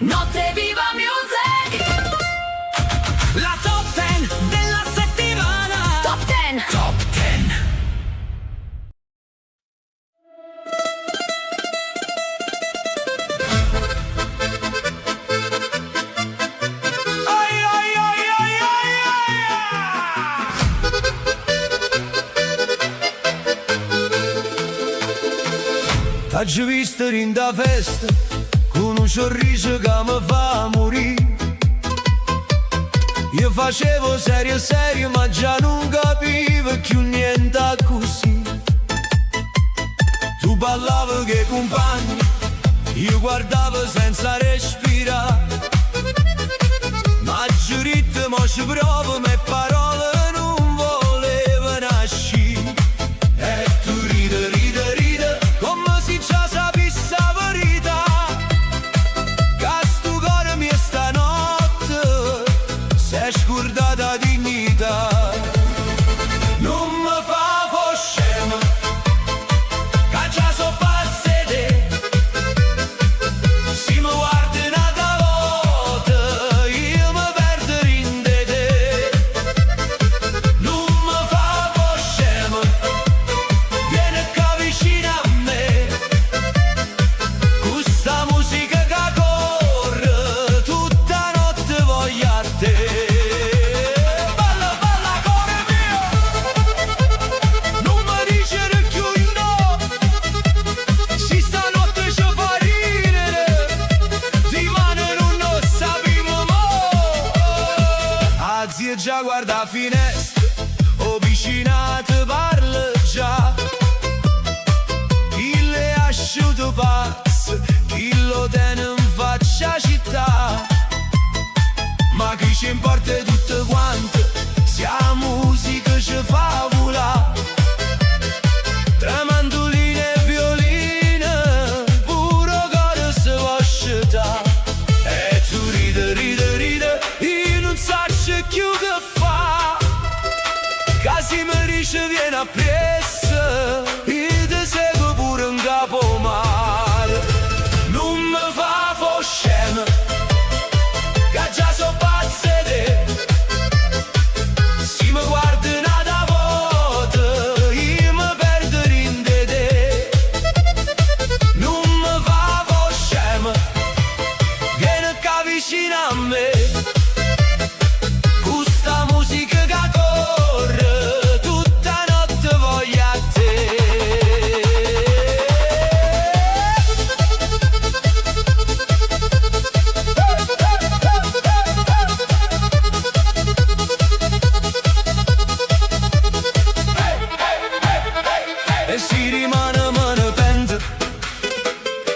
Notte Viva Music! La top 10 della settimana. Top 10! Top 10. Ai, ai, ai, ai, ai, ai. T'hai visto in da festa con un sorriso che mi fa morire. Io facevo serio serio ma già non capivo più niente così. Tu ballavi che compagni, io guardavo senza respirare. Ma giurite mo ci provo, me parole non volevano nascere. E tu ride, ride, ride, come se già sapessi la verità. Che sto cuore mio stanotte si è scordata dignità. Non mi fa fo scemo, che già so pazze te. Se mi guardi un'altra volta, io mi perdo in te. Non mi fa fo scemo, vieni qua vicino a me. Questa musica che corre, tutta notte voglio a te. Già guarda finestra, o vicinato parla già. Chi le ha asciutto pazzo, chi lo tiene in faccia città. Ma chi ci importa tutto quanto, se la musica ci fa volare. Tra mandoline e violine, puro cuore si può asciutare. E tu ride, ride, ride, io non so più che fa. Casi mi dice vieni appresso, io ti seguo pure in capo mare. Non mi fa fo scemo, che già so pazze te. Se mi guardi un'altra volta, io mi perdo in te. Non mi fa fo scemo, vieni qua vicino a me. E si rimane me ne pente,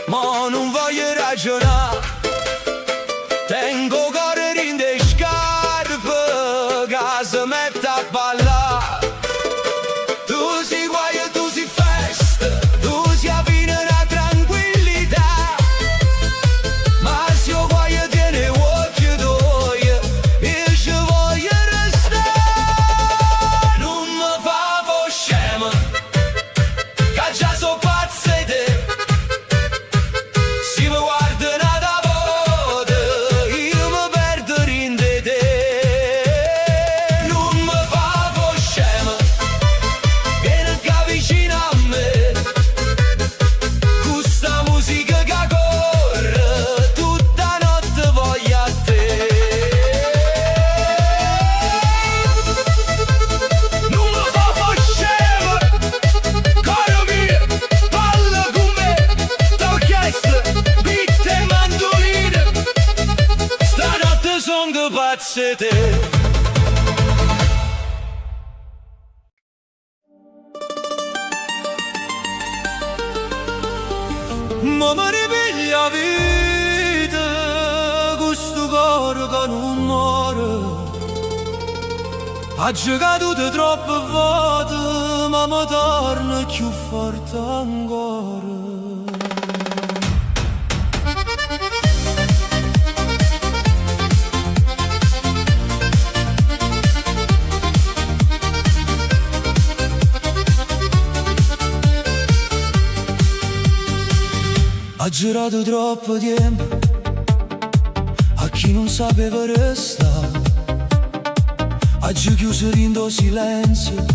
ma non voglio ragionare. Tengo cuore in le scarpe, che si mette a ballare. Tu si guai, tu si festa, tu si avvina la tranquillità. Ma se io guai tiene occhi tuoi, io ci voglio restare. Non mi fa fo scemo, che già so pazze te. Se mi guardi un'altra volta, io mi perdo in te. Non mi fa fo scemo, vieni qua vicino a me. Questa musica che corre, tutta notte voglio a te. Non mi fa fo scemo, caro mio, balla con me. T'ho chiesto, beat e mandoline, stanotte son che pazze te. Ma mi ripiglia vita, questo cuore che non muore. Ha giocato di troppe volte, ma mi torna più forte ancora. Ha girato troppo tempo sapeva restare. Oggi chiuso rindo silenzio,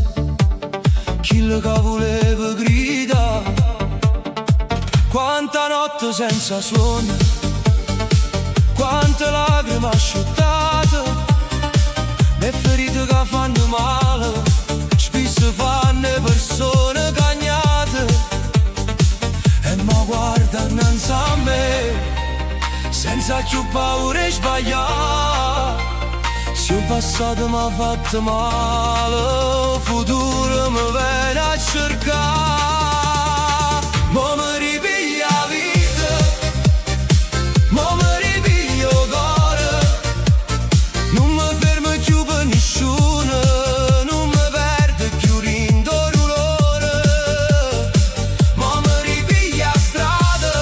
chi che voleva gridare. Quanta notte senza suono, quante lacrime asciuttate, le ferite che fanno male, spesso fanno persone cagnate. E mi guarda innanzi a me, senza più paura e sbagliare. Se il passato mi ha fatto male, il futuro mi viene a cercare. Mo mi ripiglia la vita, mo mi ripiglia il cuore. Non mi fermo più per nessuno, non mi perdo più in dolore. Mo mi ripiglia la strada,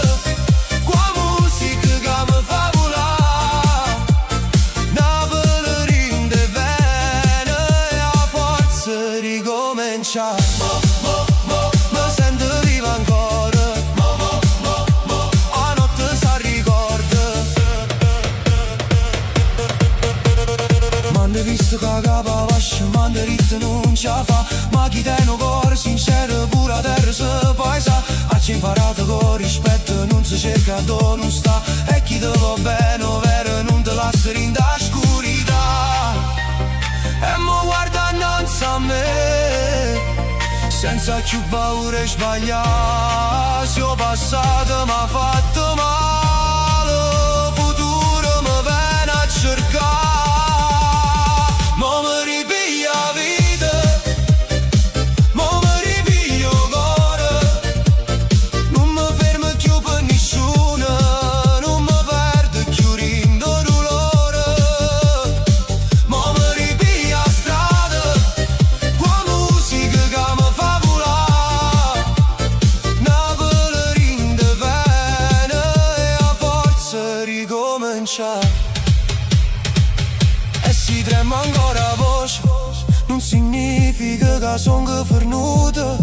qua musica che mi fa volare. Una ballerina di vene e la forza ricominciare. Mi sento viva ancora, la notte si ricorda. M'hanno visto che la capa vascia, m'hanno detto non ce la fa. Ma chi tiene un cuore sincero pure a terra se poi sa. Ci imparato con rispetto, non si cerca dove non sta. E chi te va bene o vero non te lascia in da oscurità. E mo guarda innanzi a me, senza più paura e sbagliare. Se il passato mi ha fatto male, il futuro mi viene a cercare. Mo mi ripiglia la vita, mo mi ripiglia il cuore. Non mi fermo più per nessuno, non mi perdo più in dolore. Mo mi ripiglia la strada, qua musica che mi fa volare. Una ballerina di vene e la forza ricominciare. E si trema ancora la voce, non significa che sono fornuta.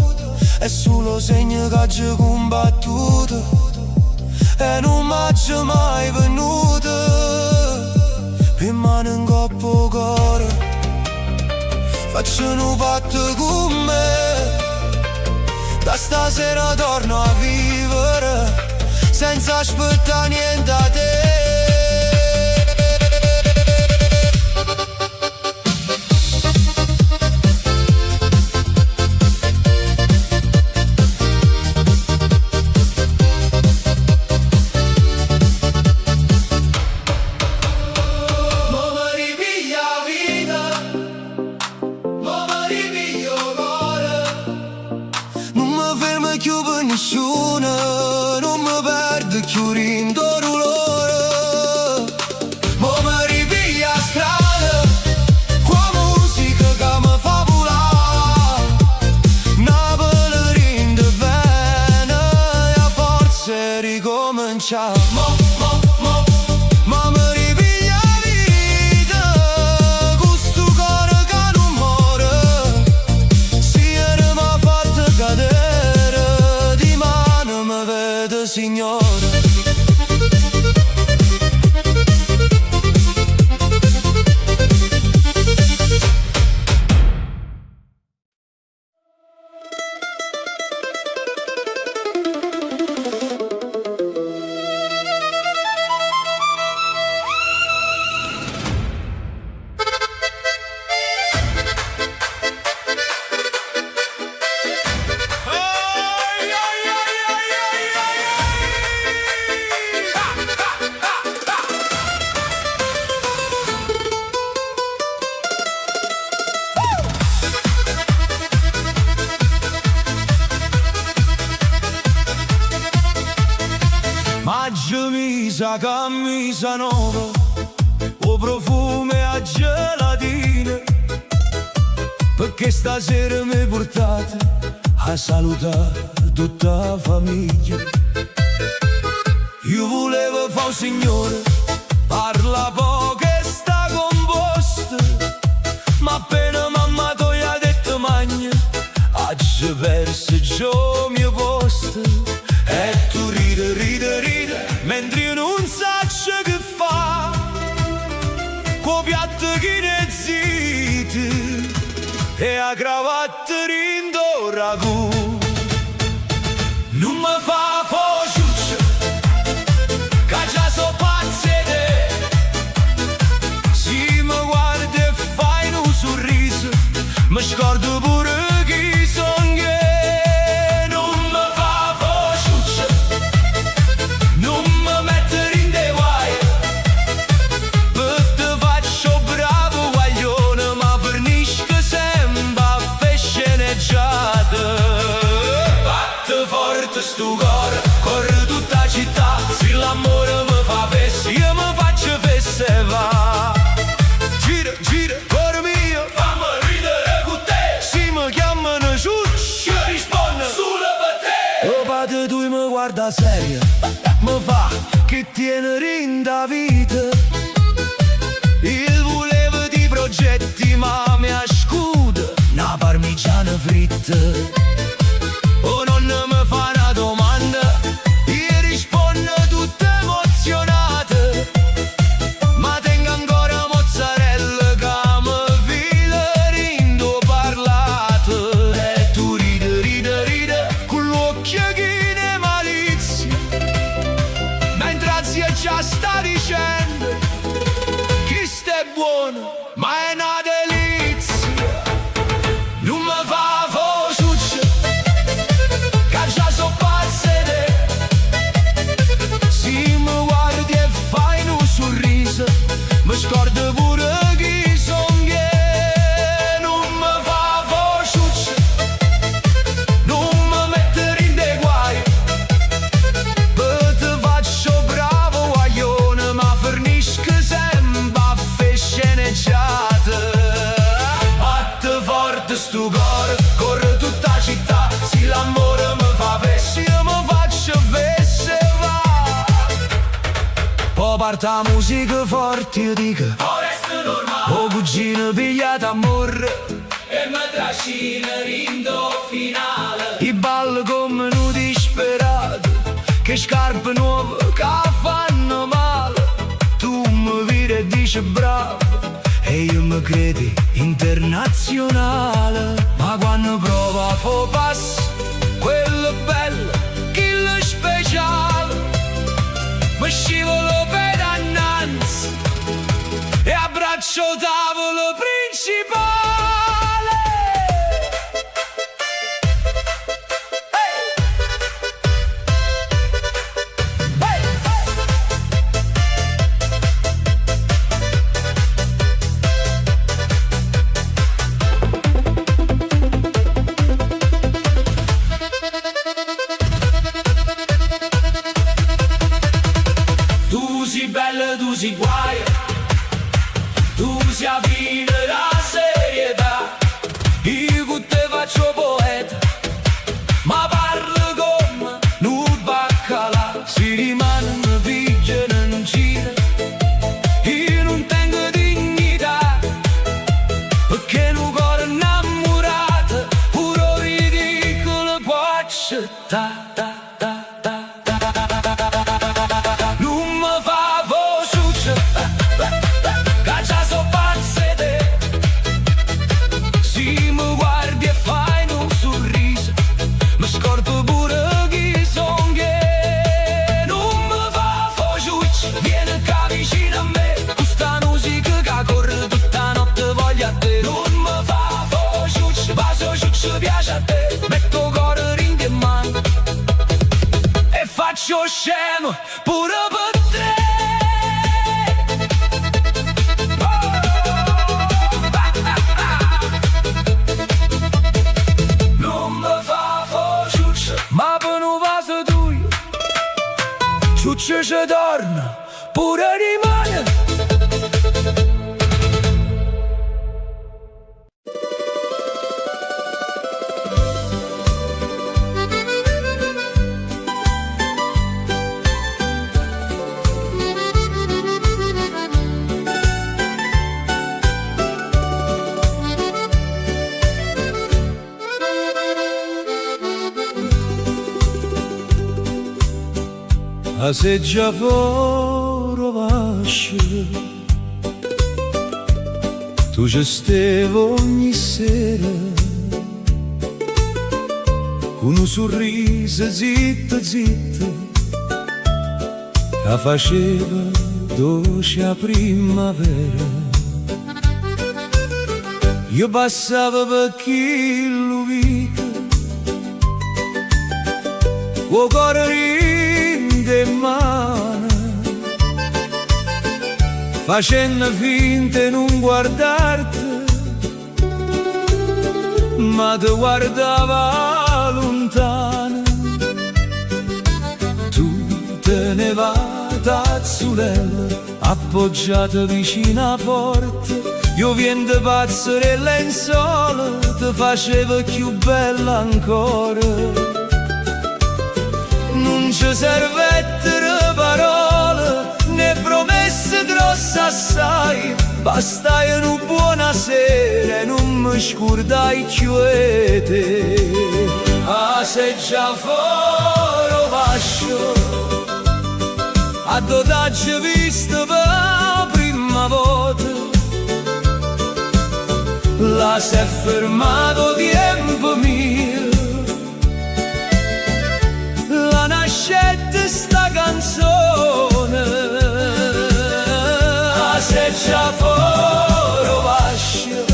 È solo segno che ci combattuto e non m'hai mai venuta. Per mano in coppo cuore, faccio un patto con me. Da stasera torno a vivere senza aspettare niente da te. Mo mi ripiglia la vita, mo mi ripiglia il cuore. Non mi fermo più per nessuno, non mi perdo più in dolore. Mo mi ripiglia la strada, qua musica che mi fa volare. Una ballerina di vene e la forza ricominciare. Ma mi ripiglia la vita, questo cuore che non muore. Se mi ha fatto cadere, di mano mi vede signore. Maggio misa, camisa nuova, o profumo a gelatina. Perché stasera mi portate a salutare tutta la famiglia. Io volevo fare un signore, parla poco e sta composto. Ma appena mamma ti ha detto magna, oggi perso il mio posto. E tu ride, ride, ride, mentre io non so che fa. e a cravatta rindo ragù. Non mi fa fociuccia, che già so pazze te. Si mi guardi e fai un sorriso, mi scordo pure chi son che. Non mi fa fociuccia, non mi mettere in dei guai, perché faccio bravo guaglione, ma fornisco sempre a fe sceneggiate. Batte forte sto cuore, corre tutta la città, se l'amore mi fa festa, io mi faccio festa e va. Gira, gira, cuore mio, fammi ridere con te. Se mi chiamano ciuccio, io rispondo solo per te. Oh padre, tu mi guarda seria, mi fa che tiene rinda vita. Il volevo di progetti ma mi asciuga una parmigiana fritta. Oh nonna mi fa una domanda, io rispondo tutta emozionata, ma tengo ancora mozzarella che mi fila rindo parlato. E tu ride, ride, ride, con l'occhio che ne malizia, mentre zia già sta dicendo che sta è buono, ma è una delizia. Non mi fa fociuccia, che già so pazze te. Se mi guardi e fai un sorriso, mi scordo pure chi son che. Non mi fa fociuccia, non mi mettere in dei guai, perché faccio bravo guaglione, ma fornisco sempre a fe sceneggiate. Batte forte sto cuore, corre tutta la città, se l'amore mi fa festa, io mi faccio festa e va. Poi parte la musica forte, io dico oh resta normale, oh cugino pigliata amore e mi trascina rindo finale. I ballo come un disperato, che scarpe nuove che fanno male. Tu mi vedi e dici bravo e io mi credi internazionale. Ma quando provo a fare passo, quello bello, quello speciale, mi scivolo per annanzi e abbraccio tavolo principale. Hey! Tu sei bella, tu sei guai, tu sei a fine la serietà. Io con te faccio poeta, ma parlo come un baccalà. Si rimane mi pigliano in giro, io non tengo dignità, perché un cuore innamorato pure ridicolo può accettare. Non mi fa fociuccia, che già so pazze te. Se mi guardi e fai un sorriso, mi scordo pure chi son che. Non mi fa fociuccia, vieni qua vicino a me, questa musica che corre tutta la notte voglio a te. Non mi fa fociuccia, ma fociuccia piace a te. Metto cuore ring in mano e faccio scemo pure per te. Non mi fa fociuccia, ma per un vaso tuo ciuccia ci torna, pure rimane. A se già rovasce tu gestevo ogni sera con un sorriso zitto zitto che faceva dolce a primavera. Io passavo per chi lo vica, o cuore rinde in mano, facendo finta di non guardarti, ma ti guardava lontano. Tu te ne vai tazzulella, appoggiata vicino alla porta. Io viendo pazzo e lenzuola, ti faceva più bella ancora. Non ci servettero parole, né promesse grosse assai, bastai una buona sera e non mi scordai più e te. Ah, se già fuori vascio, a dotaggio visto per la prima volta, là si è fermato tempo mio, la nascette sta canzone. Ah, se già fuori vascio,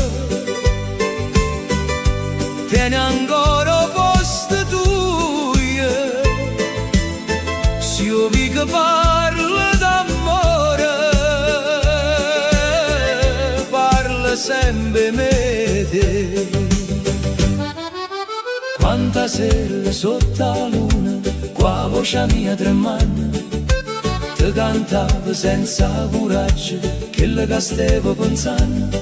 tieni ancora posto tuo, se io vi che parla d'amore, parla sempre me. Quanta sera sotto la luna, qua voce mia tremando, ti cantavo senza coraggio, quello che stavo pensando.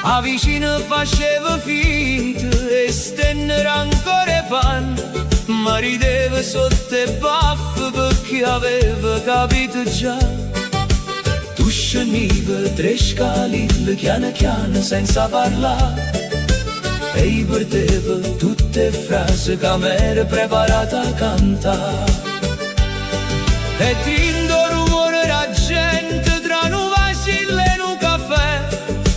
A vicino facevo finta e stennero ancora panna, ma rideva sotto i baffi perché avevo capito già. Tu scendevi 3 scalini piano piano senza parlare, e io perdevo tutte frasi che mi ero preparata a cantare. E dentro rumore la gente tra un vasillo e un caffè,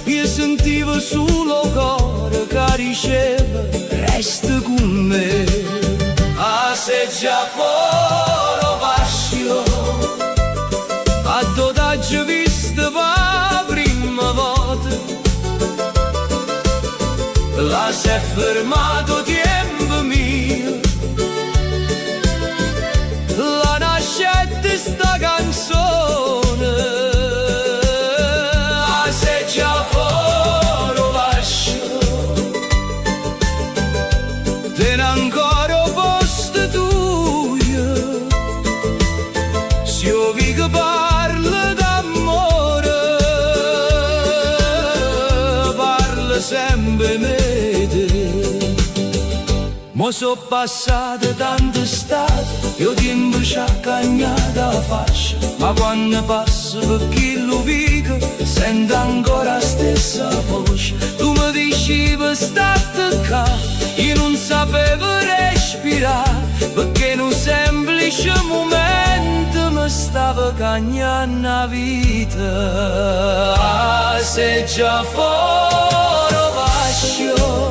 io sentivo solo cuore che diceva resta con me. Ah, se già fuori vascio, a dotaggio visto per la prima volta, là si è fermato tempo mio, la nascette sta canzone. Ah, se già fuori vascio, tieni ancora posto tuo, se io vi che parla d'amore, parla sempre me. Mo so passate tante stati, io tempo ci ha cagnato la faccia, ma quando passo per chi lo vico, sento ancora la stessa voce. Tu mi dici per stare qua, io non sapevo respirare, perché in un semplice momento mi stava cagnando la vita. Ah, se già fuori vascio,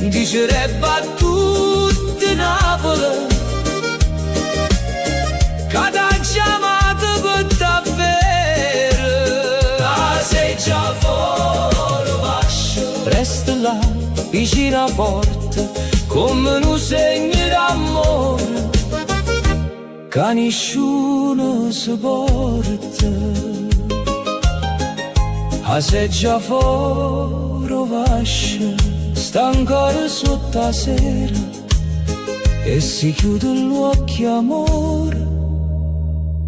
dicerebbe a tutti Napoli che t'ha chiamato per davvero. Ah, sei già fuori vascio, resta là vicino alla porta come un segno d'amore che nessuno si porta. Ah, sei già fuori vascio, sta ancora sotto la sera e si chiude l'occhio amore,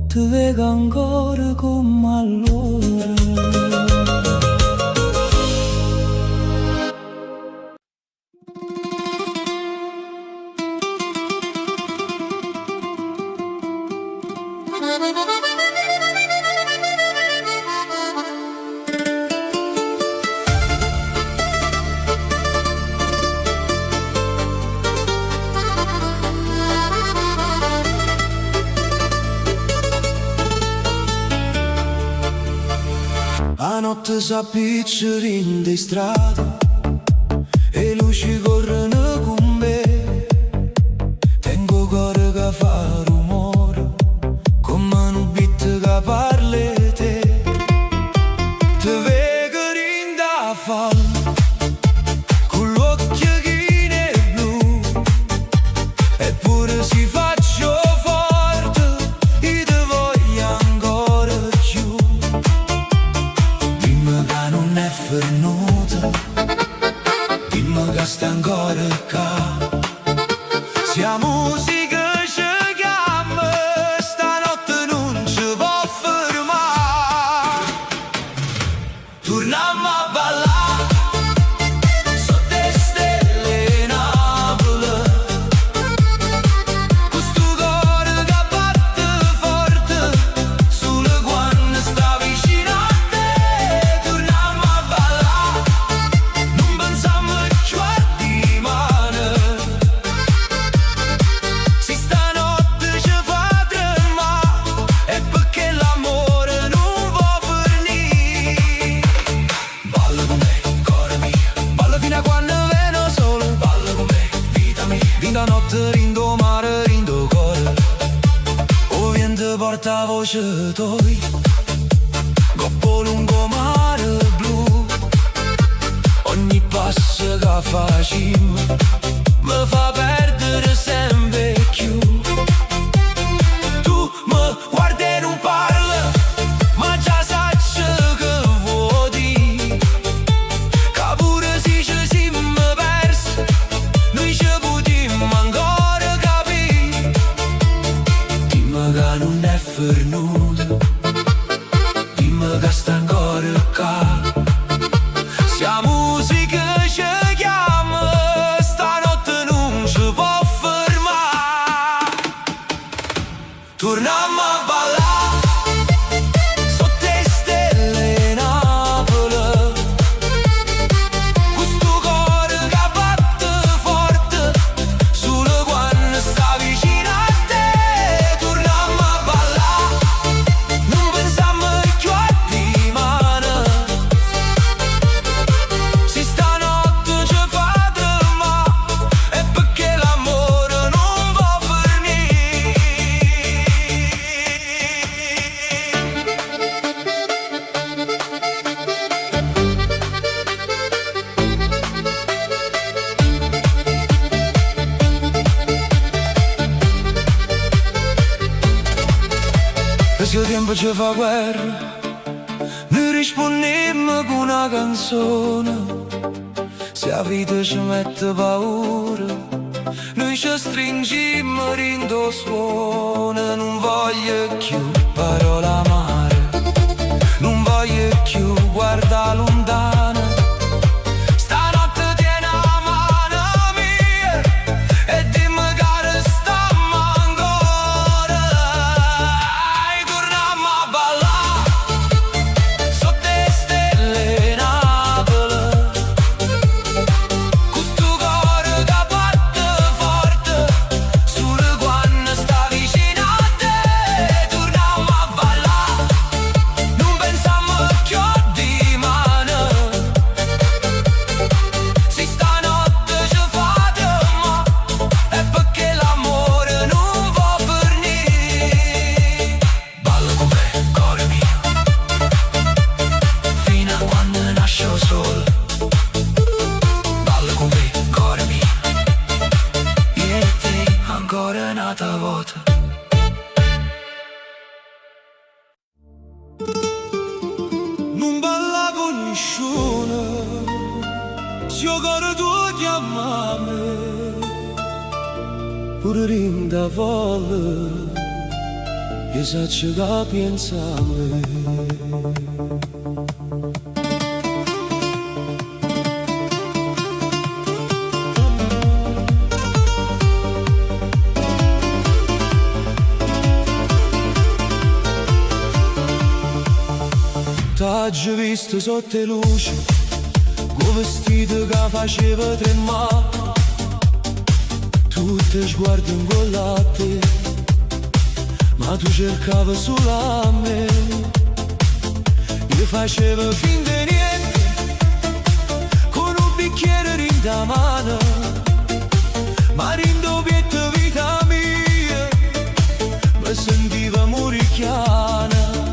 ti vedo ancora come allora. A notte s'appicciano di strada e luci corrono con me. Tengo cuore che fa rumore come un beat che parla te. Te vedo in da fallo con l'occhio chine blu, eppure si faccio forte e te voglio ancora più. Dimmi che non è fernuta, dimmi che sta ancora qua. Sia musica ci chiama, stanotte non ci può fermare. Torniamo a ballare sotto le stelle Napoli, questo cuore che batte forte sulle quando sta vicino a te. Torniamo a ballare, non pensiamo più a dimane. Se stanotte ci fa tremare è perché l'amore non va finire. Balla con me, cuore mio, balla fino a quando veno solo. Balla con me, vita mia, vinda notte, rindo mare, rindo cuore. O vento porta voce toi, coppo lungo mare blu. Ogni passo che facciamo mi fa perdere sempre più. Tu mi guardi e non parli, ma già sai che vuoi dire. Che pure se ci siamo persi, noi ci potremmo ancora capire. Dimmi che non è fernuta, dimmi che sta ancora qua. Sia musica ci chiama, stanotte non ci può fermare. Torniamo a ballare sotto le stelle Napoli, questo cuore che batte forte sulle quando sta vicino a te. Torniamo a ballare, non pensiamo più a dimane. Se stanotte ci fa tremare è perché l'amore non va finire. Questo tempo ci fa guerra, noi rispondiamo con una canzone. Se la vita ci mette paura, noi ci stringiamo rindo suona. Non voglio più parole amare, non voglio più guardare lontano. Stanotte tieni la mano mia e dimmi che restiamo ancora. Torniamo a ballare sotto le stelle Napoli, questo cuore che batte forte sulle quando sta vicino a te. Torniamo a ballare, non pensiamo più a dimane. Se stanotte ci fa tremare è perché l'amore non va finire. Balla con me, cuore mio, fino a quando nasce solo. Balla con me, cuore mio, io e te ancora un'altra volta. Non balla con nessuno, se io cuore tu chiamami, pure rinda volle, io so che pensa a me. T'ho visto sotto le luci, con vestito che faceva tremare, tutti sguardi incollati, ma tu cercavi solo a me. Io faceva finta di niente, con un bicchiere in da mano, ma rindobietta vita mia, mi sentiva muricchiana,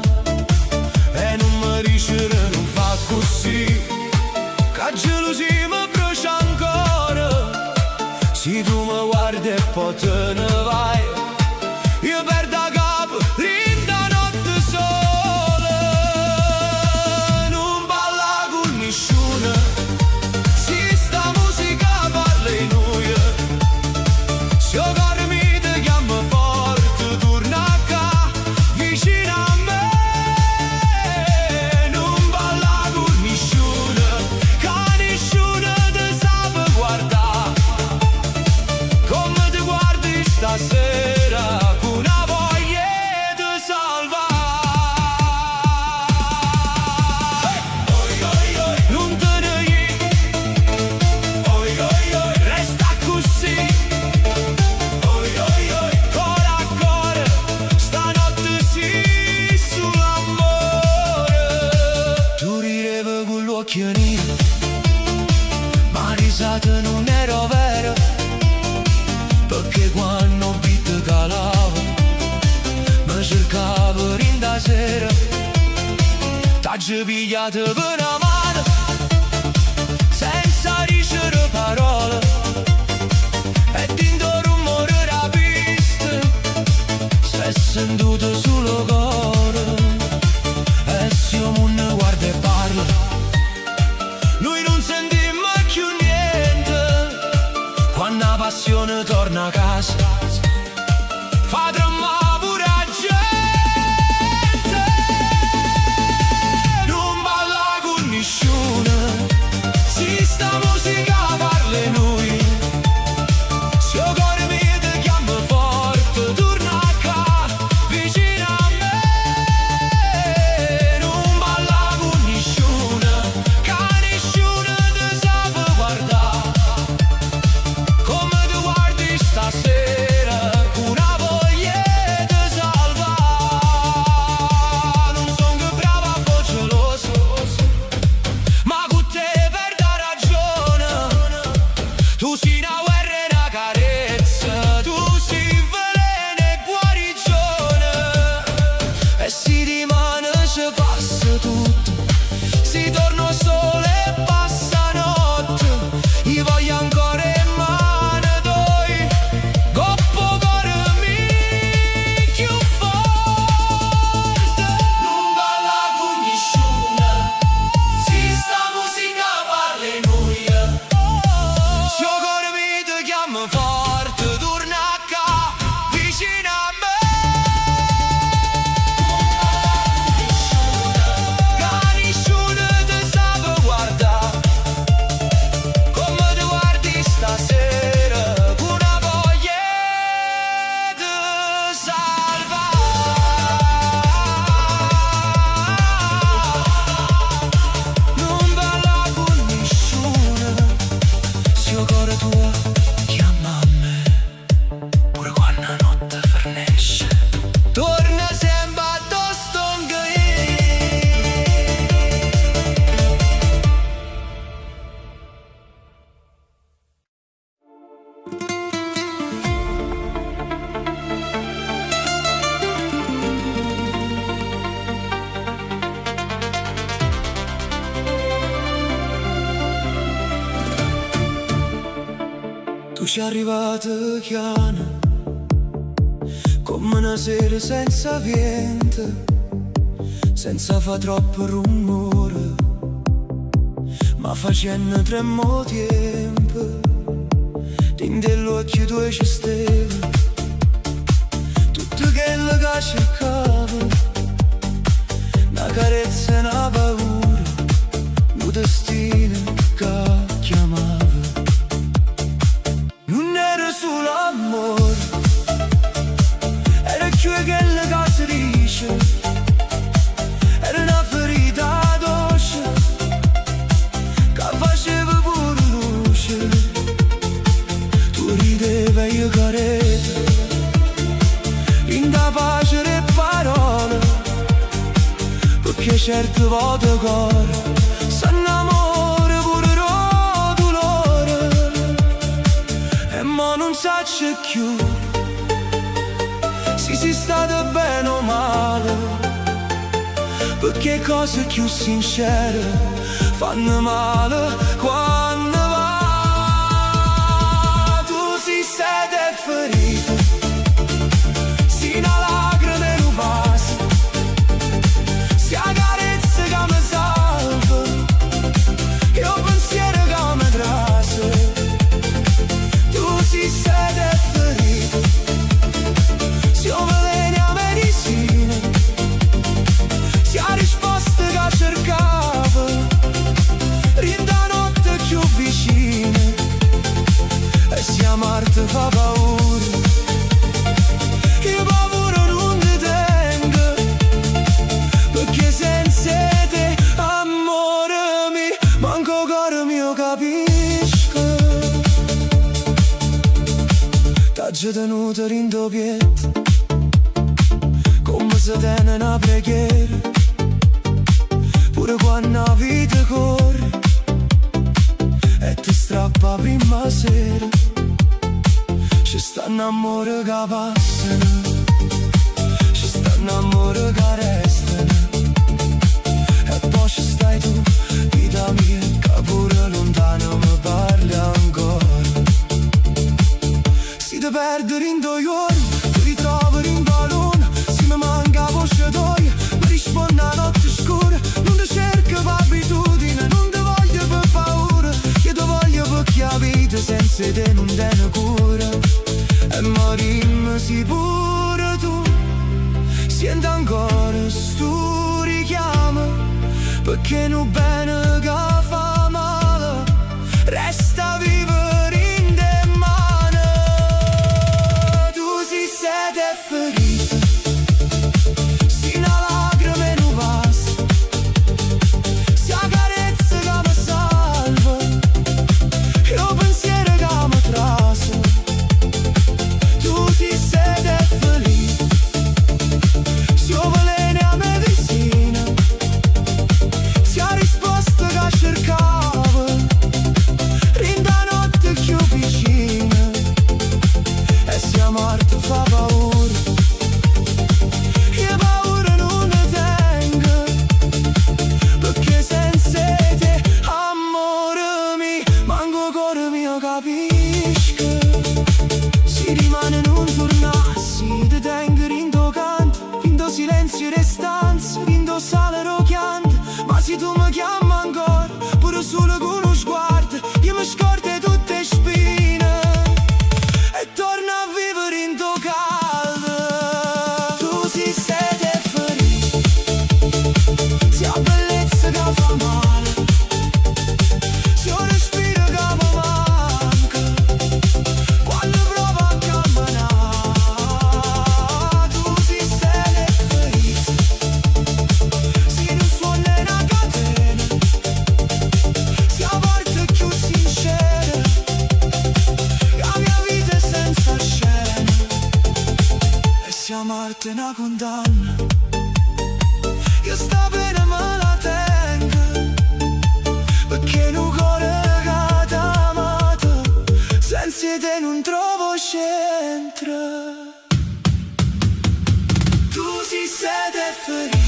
e non mi riuscire non fa così, che gelosia mi brucia ancora, se tu mi guardi e poi te ne vai, io perdo a capo l'inda notte sola, non balla con nessuno, se sta musica parla in noi, se io cuore mi ti chiama forte, torna qua vicino a me, non balla con nessuno, che nessuno ti sa guardare, come ti guardi stasera, con una voglia di salvare. Oi, oi, oi, non te ne iei. Oi, oi, oi, resta così. Oi, oi, oi, cuore a cuore, stanotte sì, sull'amore. Tu ridevi con gli occhi neri, ma risata non era vera, perché quando il beat calava mi cercava in da sera, t'aggi pigliato per una mano senza dicere parole, e dentro il rumore della pista si è sentito solo cuore, e se io non guarda e parla, noi non sentimmo più niente, quando la passione torna a casa, fa tremare pure la gente, non balla con nessuno, se sta musica parla in noi, se io cuore mi ti chiama forte, torna qua vicino a me, non balla con nessuno, che nessuno ti sa guardare, come ti guardi stasera, con una voglia di salvare. Non son che brava a far geloso, ma con te perdo ragione, tu sei una guerra e una carezza, tu sei veleno e guarigione, e si rimane ci passa tutto, si torna sole e passa notte, io voglio ancora in mano toi, coppo cuore mi più forte, non balla con nessuno, se sta musica parla in noi, se io cuore mi ti chiama forte, torna qua vicino a me, che nessuno ti sa guardare, come ti guardi stasera, con una voglia di salvare. Non balla con nessuno, se io cuore tua chiama a me, pure quando la notte fernesce, torna sempre addosso anche tu ci arrivata chiana, come una sera senza vento, senza fa troppo rumore, ma facendo tremmo tempo, dentro l'occhio tuoi ci stava, tutto quello che cercavo, una carezza e una paura, un destino che chiamava. Non era solo amore, era più che la casa dice, era una ferita dolce che faceva pure luce. Tu ridevi e io carevo, in da pace le parole, perché certe volte cor s'annamora pure ro dolore e mo non sa c'è più se si state bene o male, perché cose più sincere fanno male quando va. Tu si siete ferito, si una lacrima in un vaso, si a carezza che mi salva, io pensiero che mi trase. Tu si siete ferito, si veleni a medicina, si ha risposta che cercava, rinda notte più vicina, e si a Marte fa paura, io paura non ti tengo, perché senza te, amore mio, manco cuore mio capisco. T'ha già tenuto rindopietto, come se tiene una preghiera, pure quando la vita corre e ti strappa prima sera. Ci stanno amore che passano, ci stanno amore che restano, e poi ci stai tu, vita mia, che pure lontano mi parli ancora. Si ti perde in due giorni, ti ritrovi in balone, si mi manca voce d'oia, mi risponde a notte scura, non ti cerco per abitudine, non ti voglio per paura, io ti voglio perché la vita senza te non te ne cura, e morimmo sì pure tu, senti ancora sto richiamo, perché non bene che fa male, resta vivere in te mano. Tu si siete ferito, si una lacrima in un vaso, si a carezza che mi salva, io pensiero che mi trase. Tu si siete ferito, si veleni a medicina, si ha risposta che cercava, rinda notte più vicina, e si a Marte fa paura, io paura non ne tengo, perché senza te, amore mio, manco cuore mio capisco. Si rimane non tornassi, ti tengo in tuo canto, in tuo silenzio restanza, in tuo sale rocchiante, ma se tu mi chiami ancora, pure solo con uno sguardo, io mi scordo tutte le spine e torno a vivere in tuo caldo. Tu si siete ferito, si ha bellezza che fa male, si un respiro che mi manca, quando provo a camminare. Tu si siete ferito, si non suona una catena, si a volte più sincera, la mia vita è senza scena, e si a Marte una condanna, io sta bene me la tengo, perché non cuore che t'ha amato, senza te non trovo centro. Tu si siete ferito,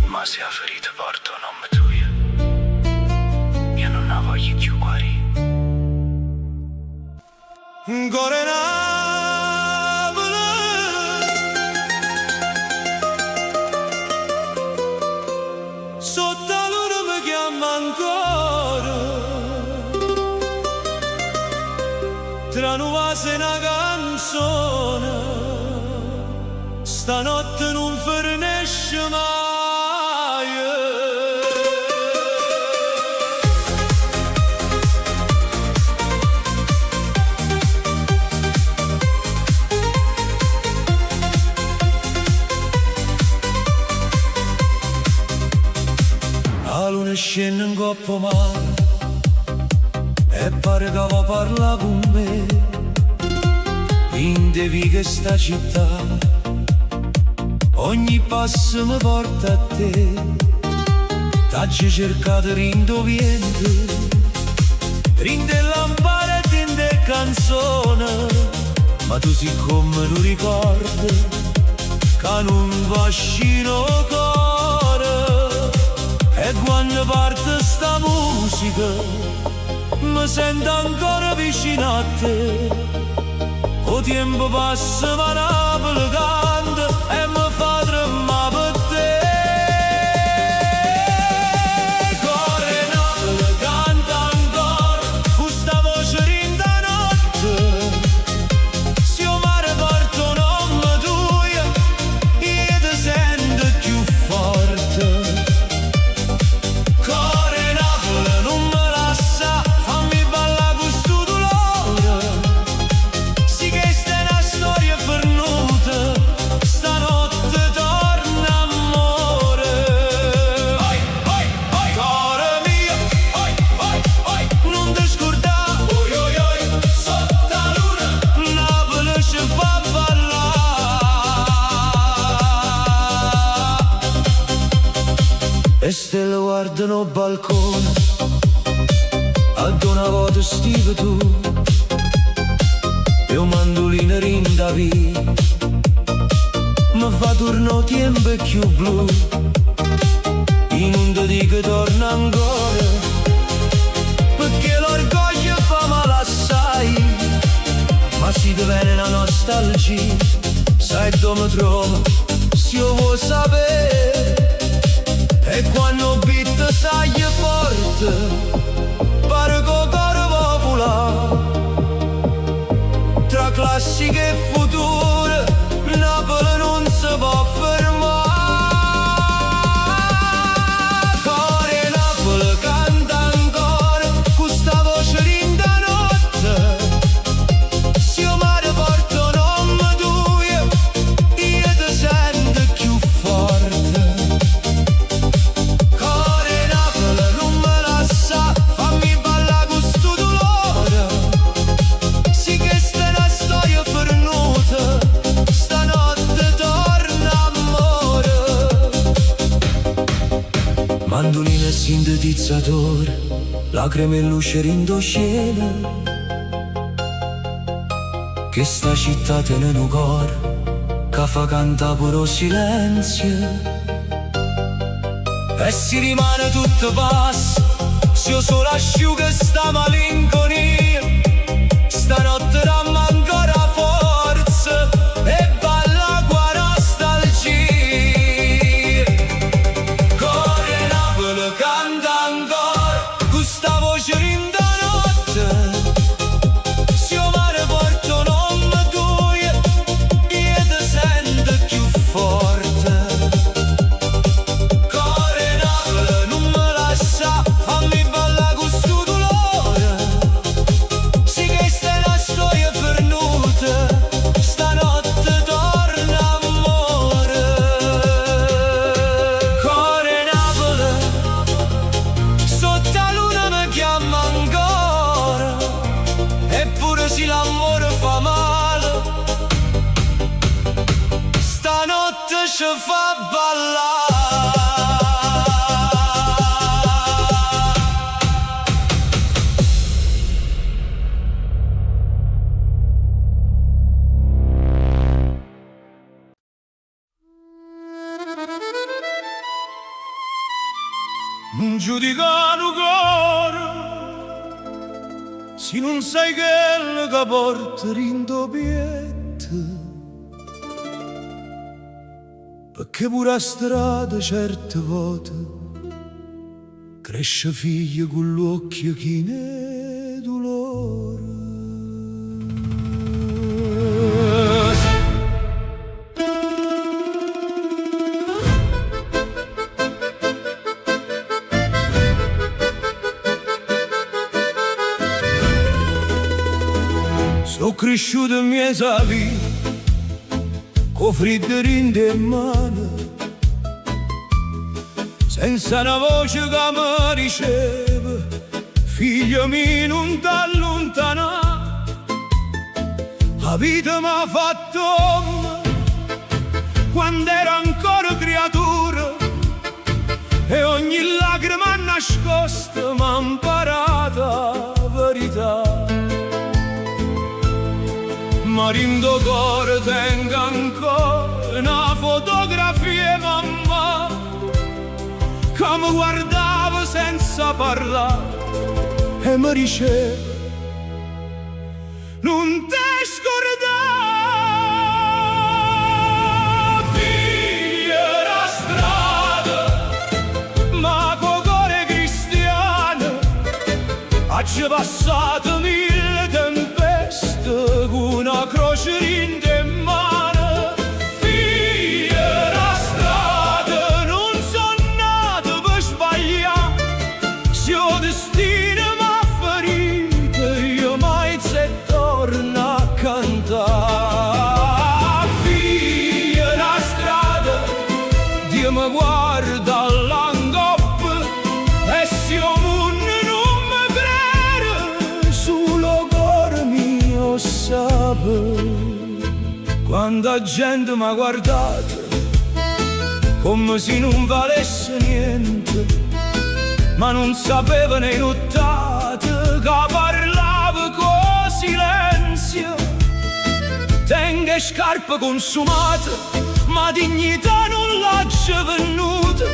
ma se ha ferito porto nome tuo, io non la voglio più guarire. Ancora Napoli, sotto la luna mi chiama ancora, tra nuove e una canzone, stanotte non finisce mai. La luna scende in coppa mare e pare che va parla con me. Rindevi che sta città ogni passo mi porta a te. T'hai cercato rindoviente, rinde lampare e rinde canzone, ma tu siccome non ricordi che non vascino cuore. E quando parte sta musica mi sento ancora vicino a te. O tempo passa ma Napoli canta e mi fa tremare per te. Cuore Napoli canta ancora con sta voce rinda notte. Se io mare porto un nome tuo io ti sento più forte. Cuore Napoli non me lascia, fammi ballare con sto dolore. Sì che sta è una storia pernuta, stanotte torna amore. Oi, oi, oi, cuore mio, oi, oi, oi, non ti scordare, oi, oi, oi, sotto la luna, Napoli ci fa ballare. E stelle guardano il balcone, ad una volta stive tu, e un mandolino rinda via, mi fa torno tempo più blu. In un ti dico torna ancora, perché l'orgoglio fa male assai, ma si diviene una nostalgia. Sai dove mi trovo, se io vuoi sapere. E quando bitta sai forte, pare che il cuore va volare. Tra classiche e future, Napoli non si può fermare. Cuore Napoli canta ancora con sta voce rinda notte. Se io mare porto un nome tuo io ti sento più forte. Cuore Napoli non me lascia, fammi ballare con sto dolore. Sì che sta è una storia pernuta, stanotte torna amore. Mandolino e sintetizzatore, lacrime e luce rindo cielo. Che sta città tiene un cuore che fa cantare puro silenzio. E si rimane tutto basso, se io solo asciuga sta malinconia. Stanotte dammi ancora forza e balla qua nostalgia. Cuore Napoli canta ancora con sta voce rinda notte. Se io mare porto un nome tuo io ti sento più forte. Cuore Napoli non me lascia, fammi ballare con sto dolore. Sì che sta è una storia pernuta, stanotte torna amore. Cuore Napoli, sotto la luna mi chiama ancora. Eppure se l'amore fa male, stanotte ci fa ballare. Non giudicare un cuore se non sai quello che porta rindobiette. Perché pure a strada certe volte cresce figlio con l'occhio che ne dolore. Sono cresciuto in mezzo a via, con freddo rinde in mano, senza una voce che mi diceva figlio mio non t'allontanare. La vita m'ha fatto uomo quando ero ancora creatura, e ogni lacrima nascosta m'ha imparato la verità. Ma rindo cuore tengo ancora una fotografia di mamma che mi guardava senza parlare e mi diceva: non ti scordare, figlia la strada, ma con cuore cristiano oggi passato mille tempeste con una croce in mano. Figlia la strada, non sono nato per sbagliare, se il destino m'ha ferito io mai se torna a cantare. Figlia la strada, Dio mi guarda all'angoppo e se io non mi crede, solo cuore mio sape. Quanta gente m'ha guardato come se non valesse niente, ma non sapeva né notate che parlava con silenzio. Tengo scarpe consumate, ma dignità non l'ha venuta,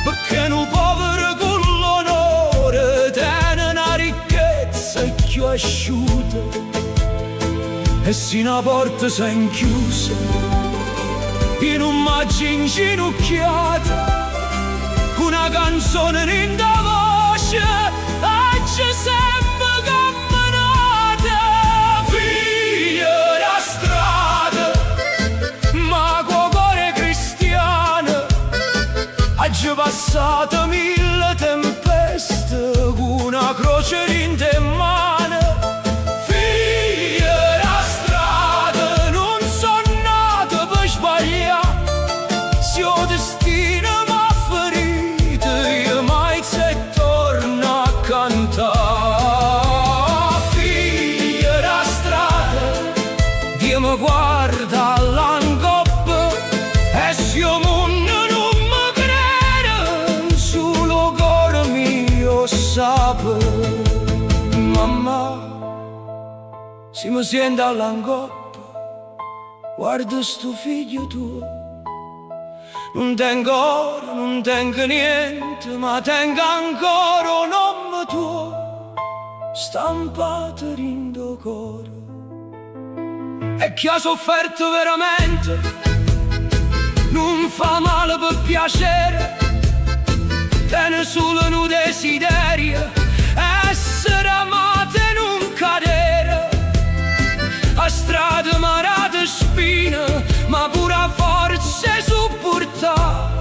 perché un povero con l'onore tiene una ricchezza più asciutta. E se una porta si è chiusa, io non mangio inginocchiata, una canzone in da voce oggi sempre camminata. Figlia la strada, ma con cuore cristiano oggi passato mille tempeste con una croce in mano. Figlia la strada, non sono nato per sbagliare, se il destino figlia la strada, Dio mi guarda all'angoppo e se io non mi crede, solo cuore mio sape. Mamma, se mi sente all'angoppo, guarda sto figlio tuo. Non tengo oro, non tengo niente, ma tengo ancora un nome tuo stampato in do cuore. E chi ha sofferto veramente non fa male per piacere, tiene solo un desiderio, essere amato e non cadere. A strada marate spine, ma pure a forza supporta,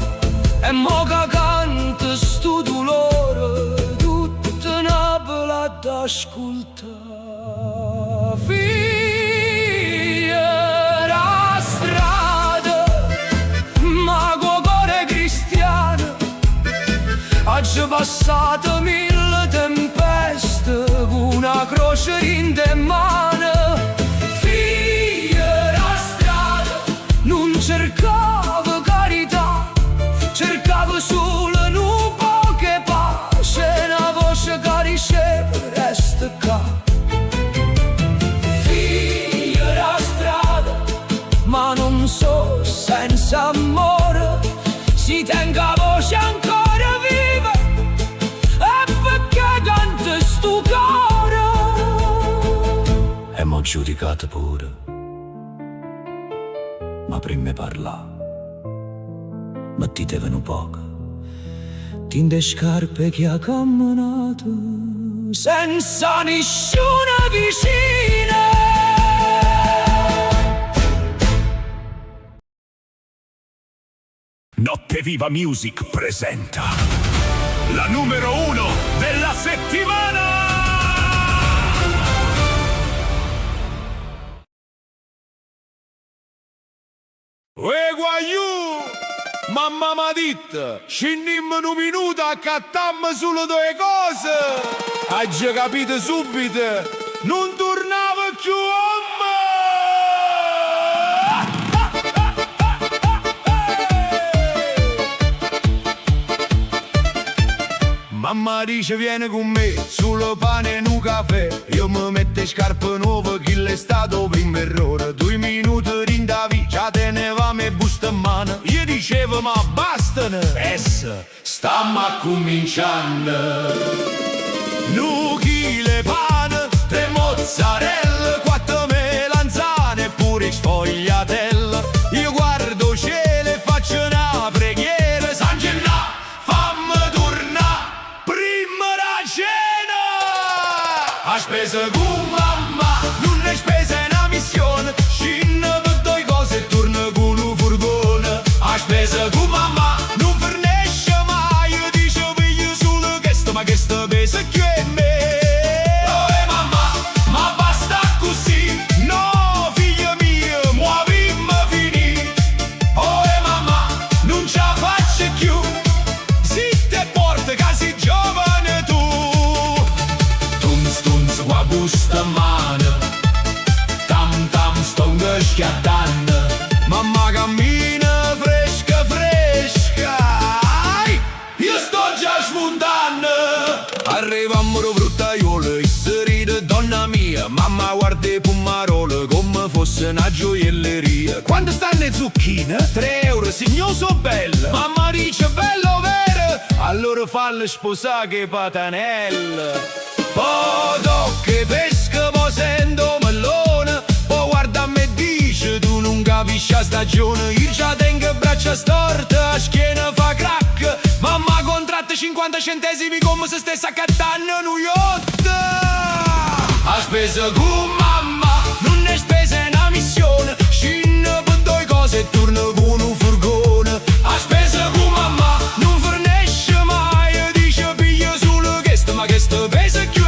e mo che canta sto dolore tutta Napoli ad ascolta. Figlia la strada, ma con cuore cristiano oggi passato mille tempeste con una croce in mano. Non cercavo carità, cercavo solo un po' che pace, una voce che riceve resta qua. Figlia la strada, ma non so senza amore, si tenga voce ancora viva, e perché canta sto cuore. E m'ho giudicato pure, ma prima parla, mettitevene poco, tinte scarpe che ha camminato senza nessuna vicina. Notte Viva Music presenta la numero 1 della settimana. Guaiù, mamma m'ha detto, scendiamo un minuto, accattammo solo due cose. Hai capito subito, non tornavo più a me. Mamma dice vieni con me, sul pane e un caffè. Io mi metto scarpe nuove, che l'è stato primo errore. 2 minuti rindavi, già tenevamo e busta in mano. Io dicevo ma bastano, stiamo a cominciando. 1 chile pane, 3 mozzarella, 4 melanzane e pure sfogliatella. Io guardo cielo e faccio una preghiera. San Gennà, fammi tornare prima la cena. A spesa con mamma, non è spesa è una missione. Scinna per 2 cose e torna con un furgone. A spesa con mamma, non fornisce mai. Io dice piglio solo questo, ma questo pesa più è me. Busta mano, tam tam sto schiattando. Mamma cammina fresca fresca, ai, io sto già spuntando. Arrivammo fruttaiolo e si ride donna mia. Mamma guarda i pomarole come fosse una gioielleria. Quando stanno le zucchine? 3 euro, signoso bello. Mamma dice bello vero, allora falle sposare che patanella. Poi che pesca, poi sento melone. Poi guarda a me e dice tu non capisci la stagione. Io già tengo braccia storte, a schiena fa crack. Mamma contratta 50 centesimi come se stesse accattando New York. A spesa con mamma, non è spesa è una missione. Scinna per 2 cose e torna con un furgone. A spesa con mamma, non fornisce mai. Dice piglio solo questo, ma questo pesa più.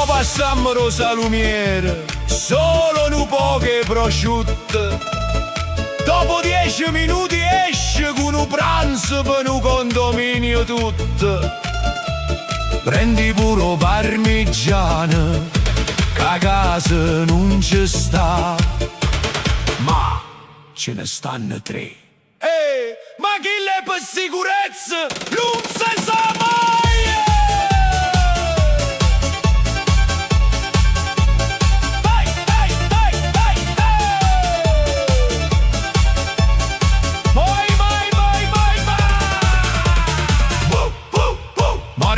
Passammo salumiere, solo un poche prosciutte. Dopo 10 minuti esce con un pranzo per un condominio tutto. Prendi pure parmigiano, che a casa non ci sta, ma ce ne stanno 3. Ma chi le per sicurezza non si sa mai!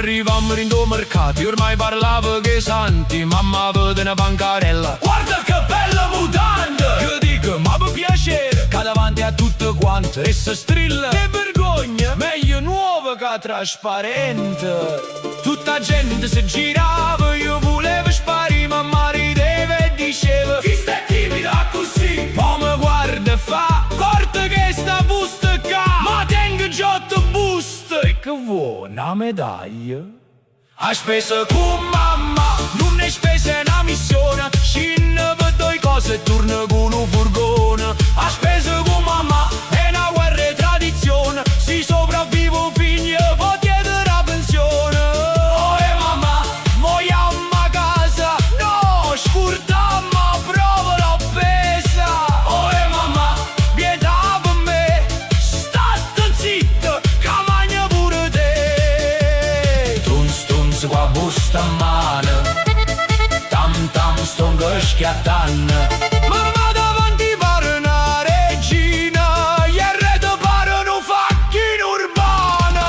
Arrivammo in 2 mercati, ormai parlavo che santi. Mamma vede una bancarella, guarda che bella mutanda. Io dico, ma per piacere, che davanti a tutte quante e se strilla. Che vergogna, meglio nuova che trasparente. Tutta gente si girava, io volevo sparire. Mamma rideva e diceva, chi sta timida così? Poi mi guarda e fa, corta che sta busta qua. Ma tengo già 8 buste, e che vuoi, una medaglia? A spesa con mamma, non è spesa è una missione. Scinna per 2 cose e torna con un furgone. A spesa con mamma, è una guerra e tradizione. Si sopravvivo figli e poi chiedere la pensione. Oh mamma, vogliamo a casa? No, scurtamma, prova l'ho pesa. Oh mamma, pietà per me, state zitto, che magna pure te. Tunz qua busta a mano, tam tam sto schiattando. Mamma davanti pare una regina, gli arredo pare un facchino urbana.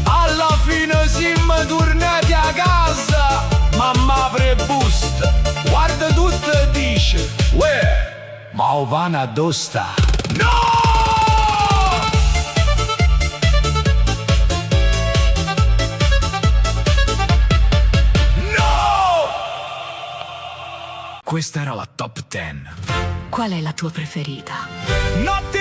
Alla fine siamo tornati a casa. Mamma apre busta, guarda tutto e dice, uè, ma o vana addosta? No! Questa era la top 10. Qual è la tua preferita? Notte